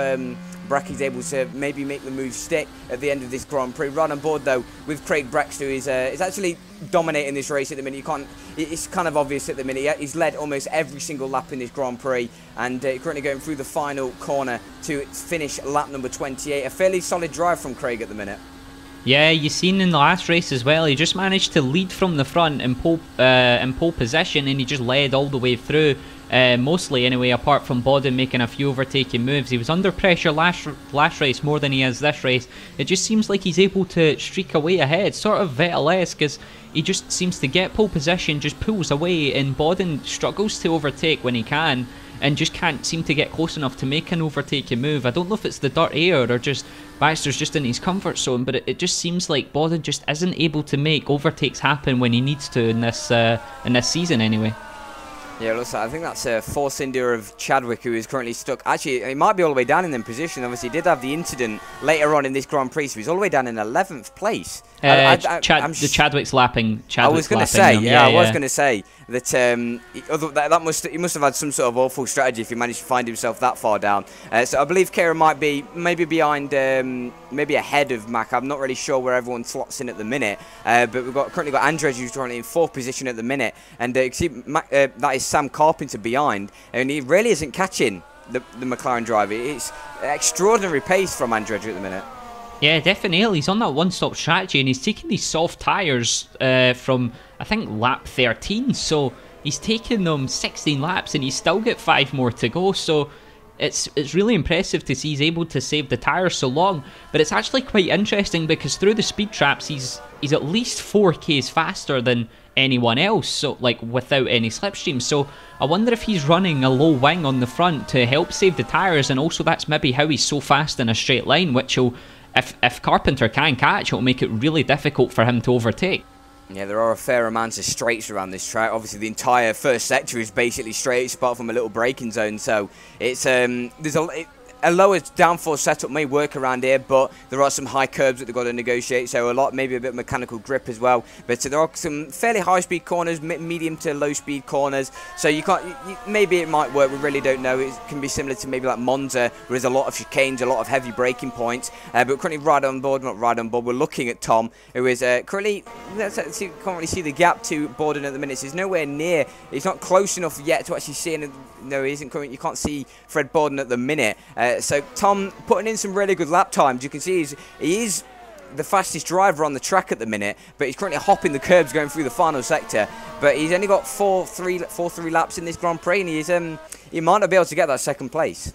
Bracky's able to maybe make the move stick at the end of this Grand Prix. Right on board though with Craig Braxton, who is actually dominating this race at the minute. It's kind of obvious at the minute. He's led almost every single lap in this Grand Prix, and currently going through the final corner to finish lap number 28. A fairly solid drive from Craig at the minute. Yeah, you seen in the last race as well, he just managed to lead from the front in pole position, and he just led all the way through. Mostly anyway, apart from Bodden making a few overtaking moves. He was under pressure last race more than he is this race. It just seems like he's able to streak away ahead, sort of Vettel-esque, as he just seems to get pole position, just pulls away, and Bodden struggles to overtake when he can, and just can't seem to get close enough to make an overtaking move. I don't know if it's the dirt air or just Baxter's just in his comfort zone, but it just seems like Bodden just isn't able to make overtakes happen when he needs to in this season anyway. Yeah, it looks like, I think that's a Force India of Chadwick, who is currently stuck. Actually, he might be all the way down in them position. Obviously, he did have the incident later on in this Grand Prix, so he's all the way down in 11th place. The Chadwick's lapping. I was going to say, I was going to say that he must have had some sort of awful strategy if he managed to find himself that far down. So I believe Kieran might be maybe behind, maybe ahead of Mac. I'm not really sure where everyone slots in at the minute. But we've currently got Andrej, who's currently in 4th position at the minute, and see, that is Sam Carpenter behind, and he really isn't catching the McLaren driver. It's extraordinary pace from Andrej at the minute. Yeah, definitely. He's on that one-stop strategy, and he's taking these soft tyres from, I think, lap 13. So he's taken them 16 laps, and he's still got 5 more to go. So it's really impressive to see he's able to save the tyres so long. But it's actually quite interesting because through the speed traps, he's at least 4Ks faster than anyone else, so like without any slipstream. So I wonder if he's running a low wing on the front to help save the tyres, and also that's maybe how he's so fast in a straight line, which will, if Carpenter can catch, it'll make it really difficult for him to overtake. Yeah, there are a fair amount of straights around this track. Obviously, the entire first sector is basically straights, apart from a little braking zone. So it's there's a lower downforce setup may work around here, but there are some high curbs that they've got to negotiate, so maybe a bit of mechanical grip as well. But there are some fairly high-speed corners, medium to low-speed corners, so you can't. Maybe it might work. We really don't know. It can be similar to maybe like Monza, where there's a lot of chicanes, a lot of heavy braking points. But currently we're looking at Tom, who is currently. Can't really see the gap to Borden at the minute. So he's nowhere near. He's not close enough yet to actually see. No, he isn't current. You can't see Fred Borden at the minute. So Tom putting in some really good lap times. You can see he is the fastest driver on the track at the minute, but he's currently hopping the curbs going through the final sector. But he's only got 4-3 laps in this Grand Prix, and he might not be able to get that second place.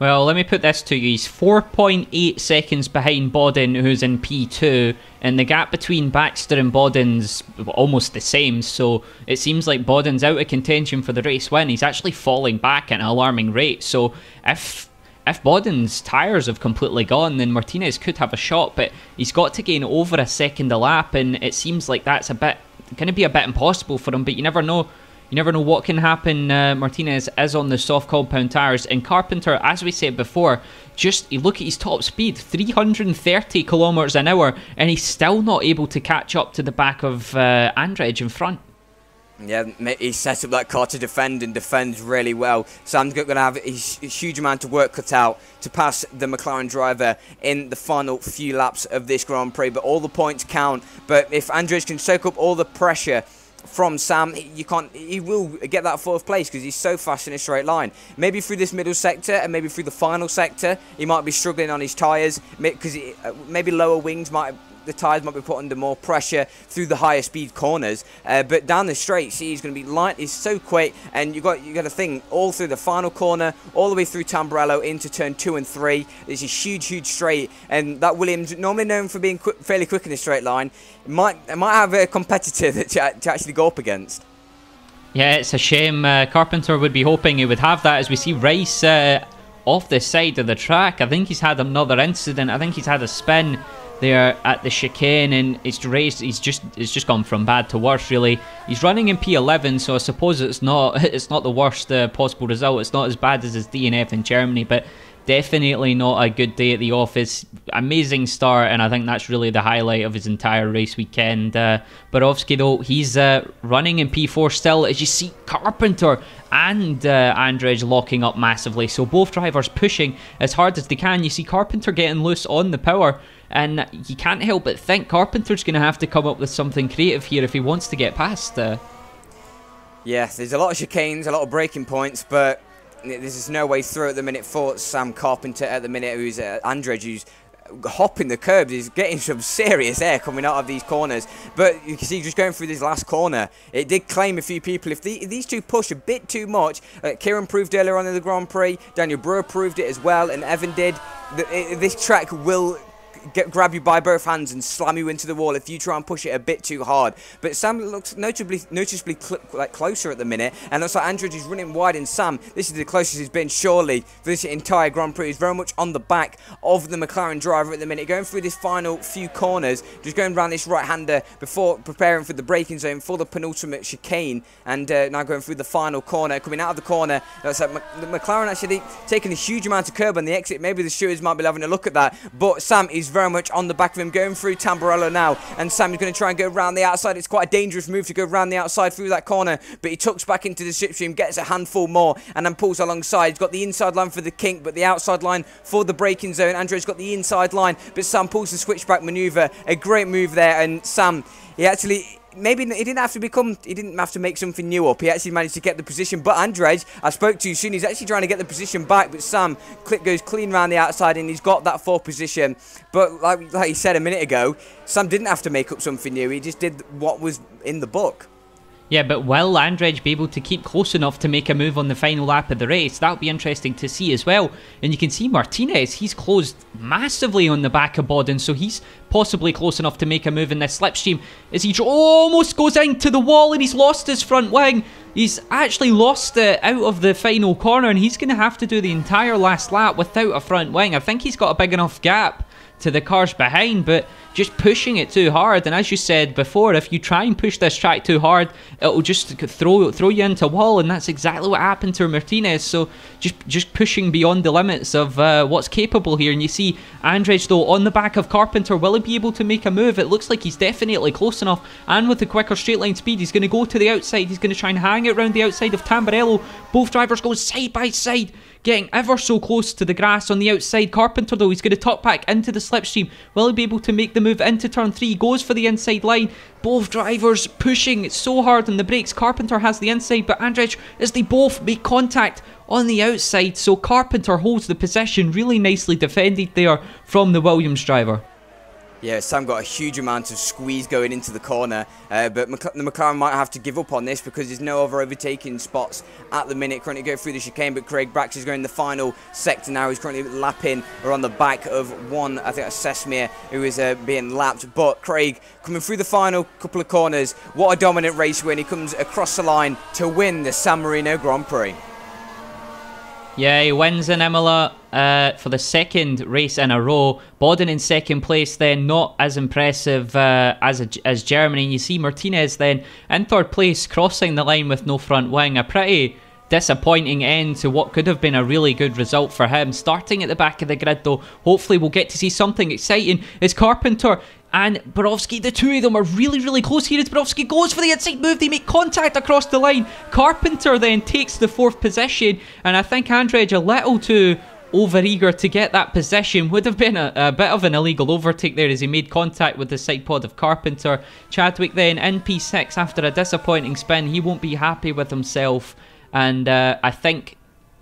Well, let me put this to you. He's 4.8 seconds behind Bodden, who's in P2, and the gap between Baxter and Bodden's almost the same, so it seems like Bodden's out of contention for the race win. He's actually falling back at an alarming rate, so if Bodden's tyres have completely gone, then Martinez could have a shot, but he's got to gain over a second a lap, and it seems like that's going to be a bit impossible for him, but you never know. You never know what can happen. Martinez is on the soft compound tyres, and Carpenter, as we said before, you look at his top speed, 330 kilometers an hour, and he's still not able to catch up to the back of Andrej in front. Yeah, he set up that car to defend and defends really well. Sam's going to have a huge amount of work cut out to pass the McLaren driver in the final few laps of this Grand Prix, but all the points count. But if Andrej can soak up all the pressure from Sam, he will get that fourth place because he's so fast in a straight line. Maybe through this middle sector and maybe through the final sector, he might be struggling on his tyres because maybe lower wings the tyres might be put under more pressure through the higher speed corners, but down the straight, he's going to be light. He's so quick, and you got to think all through the final corner, all the way through Tamburello into turn 2 and 3. There's a huge straight, and that Williams, normally known for being fairly quick in a straight line, might have a competitor to actually go up against. Yeah, it's a shame. Carpenter would be hoping he would have that, as we see Rice off the side of the track. I think he's had another incident. I think he's had a spin there at the chicane, and it's just gone from bad to worse, really. He's running in P11, so I suppose it's not the worst possible result. It's not as bad as his DNF in Germany, but definitely not a good day at the office. Amazing start, and I think that's really the highlight of his entire race weekend. Borowski, though, he's running in P4 still, as you see Carpenter and Andrej locking up massively, so both drivers pushing as hard as they can. You see Carpenter getting loose on the power, and you can't help but think Carpenter's going to have to come up with something creative here if he wants to get past. Yeah, there's a lot of chicanes, a lot of braking points, but there's just no way through at the minute for Sam Carpenter at the minute, who's Andrej, who's hopping the curbs. He's getting some serious air coming out of these corners, but you can see just going through this last corner, it did claim a few people. If these two push a bit too much, Kieran proved earlier on in the Grand Prix, Daniel Brewer proved it as well, and Evan did, this track will grab you by both hands and slam you into the wall if you try and push it a bit too hard. But Sam looks noticeably closer at the minute, and looks like Andrej is running wide, and Sam, this is the closest he's been surely for this entire Grand Prix. He's very much on the back of the McLaren driver at the minute, going through this final few corners, just going around this right-hander before preparing for the braking zone for the penultimate chicane, and now going through the final corner, coming out of the corner. Looks like the McLaren actually taking a huge amount of curb on the exit. Maybe the stewards might be having a look at that, but Sam is very much on the back of him, going through Tamburello now, and Sam is going to try and go around the outside. It's quite a dangerous move to go around the outside through that corner, but he tucks back into the slipstream, gets a handful more, and then pulls alongside. He's got the inside line for the kink, but the outside line for the braking zone. Andrej's got the inside line, but Sam pulls the switchback maneuver. A great move there, and Sam, he actually... Maybe he didn't have to make something new up. He actually managed to get the position. But Andrej, I spoke to you soon, he's actually trying to get the position back. But Sam goes clean around the outside, and he's got that fourth position. But like he said a minute ago, Sam didn't have to make up something new. He just did what was in the book. Yeah, but will Andrej be able to keep close enough to make a move on the final lap of the race? That'll be interesting to see as well. And you can see Martinez, he's closed massively on the back of Bodden, so he's possibly close enough to make a move in this slipstream as he almost goes into the wall, and he's lost his front wing. He's actually lost it out of the final corner, and he's going to have to do the entire last lap without a front wing. I think he's got a big enough gap to the cars behind, but just pushing it too hard. And as you said before, if you try and push this track too hard, it'll just throw you into a wall, and that's exactly what happened to Martinez. So just pushing beyond the limits of what's capable here. And you see Andrej though on the back of Carpenter. Will he be able to make a move? It looks like he's definitely close enough, and with the quicker straight line speed, he's going to go to the outside. He's going to try and hang it around the outside of Tamburello. Both drivers going side by side, getting ever so close to the grass on the outside. Carpenter though, he's going to top back into the slipstream. Will he be able to make the move into turn 3? Goes for the inside line. Both drivers pushing so hard on the brakes. Carpenter has the inside, but Andrej, as they both make contact on the outside, so Carpenter holds the position. Really nicely defended there from the Williams driver. Yeah, Sam got a huge amount of squeeze going into the corner, but the McLaren might have to give up on this because there's no other overtaking spots at the minute. Currently go through the chicane, but Craig Baxter's going in the final sector now. He's currently lapping or on the back of one, I think that's Sesmir, who is being lapped. But Craig coming through the final couple of corners. What a dominant race win. He comes across the line to win the San Marino Grand Prix. Yeah, he wins in Imola for the second race in a row. Bodden in second place then, not as impressive as Germany. And you see Martinez then in third place, crossing the line with no front wing. A pretty disappointing end to what could have been a really good result for him. Starting at the back of the grid though, hopefully we'll get to see something exciting. Is Carpenter and Borowski, the two of them are really close here as Borowski goes for the inside move. They make contact across the line. Carpenter then takes the 4th position, and I think Andrej a little too overeager to get that position. Would have been a bit of an illegal overtake there as he made contact with the side pod of Carpenter. Chadwick then in P6 after a disappointing spin. He won't be happy with himself, and I think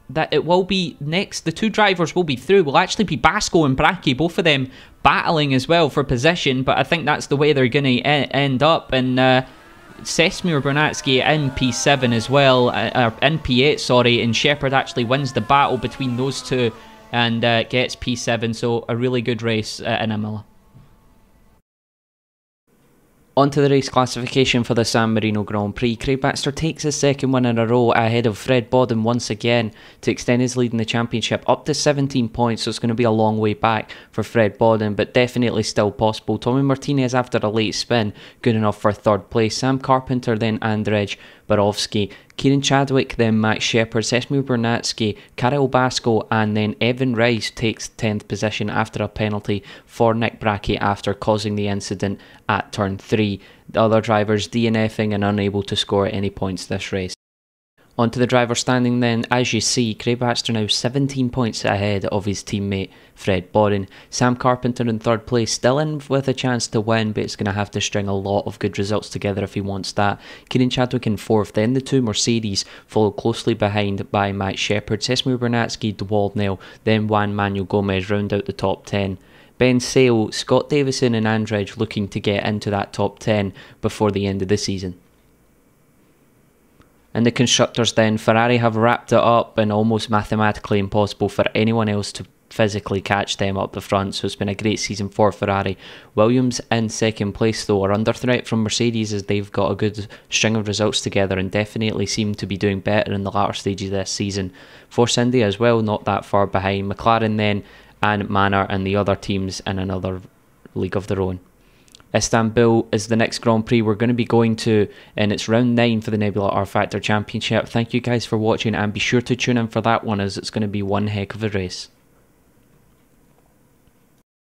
that it will be next. The two drivers will be through. Will actually be Basco and Bracchi, both of them battling as well for position, but I think that's the way they're going to end up. And Sesmir Bernatsky in P7 as well, in P8 sorry, and Shepherd actually wins the battle between those two and gets P7, so a really good race in Imola. Onto the race classification for the San Marino Grand Prix. Craig Baxter takes his second win in a row ahead of Fred Bodden once again to extend his lead in the championship up to 17 points, so it's going to be a long way back for Fred Bodden, but definitely still possible. Tommy Martinez after a late spin, good enough for third place. Sam Carpenter then Andrej Borowski, Kieran Chadwick, then Max Shepherd, Sesmir Bernatsky, Karel Basco, and then Evan Rice takes 10th position after a penalty for Nick Bracchi after causing the incident at turn 3. The other drivers DNFing and unable to score any points this race. Onto the driver standing then, as you see, Craig Baxter now 17 points ahead of his teammate Fred Bodden. Sam Carpenter in third place, still in with a chance to win, but it's going to have to string a lot of good results together if he wants that. Kieran Chadwick in fourth, then the two Mercedes, followed closely behind by Max Shepherd, Sesmir Bernatsky, Dewaldnell, then Juan Manuel Gomez round out the top 10. Ben Sale, Scott Davison and Andrej looking to get into that top 10 before the end of the season. And the constructors then, Ferrari have wrapped it up and almost mathematically impossible for anyone else to physically catch them up the front, so it's been a great season for Ferrari. Williams in second place though are under threat from Mercedes as they've got a good string of results together and definitely seem to be doing better in the latter stages this season. Force India as well, not that far behind. McLaren then and Manor and the other teams in another league of their own. Istanbul is the next Grand Prix we're going to be going to, and it's round 9 for the Nebula rFactor Championship. Thank you guys for watching, and be sure to tune in for that one as it's going to be one heck of a race.